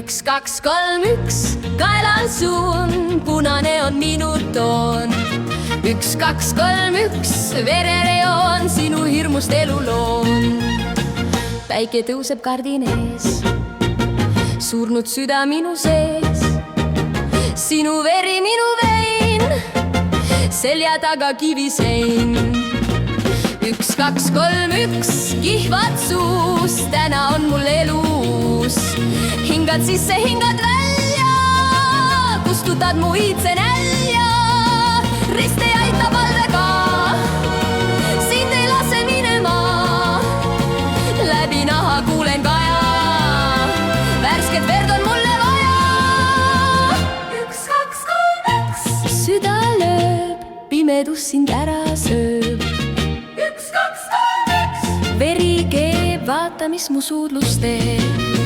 üks, kaks, kolm, üks, kaelal suun, punane on minu toon. üks, kaks, kolm, üks, verereoon, sinu hirmust elu loon. päike tõuseb kardin ees, surnud süda minu sees. sinu veri, minu vein, selja taga kivisein. üks, kaks, kolm, üks, kihvad suus, täna on mul elu uus. hingad sisse, hingad välja, kustutad mu iidse nälja. rist ei aita palvega, sind ei lase minema. läbi naha kuulen kaja, värsket verd on mulle vaja. üks, kaks, kolm, üks, süda lööb, pimedus sind ära sööb. üks, kaks, kolm, üks, veri keeb, vaata, mis mu suudlus teeb.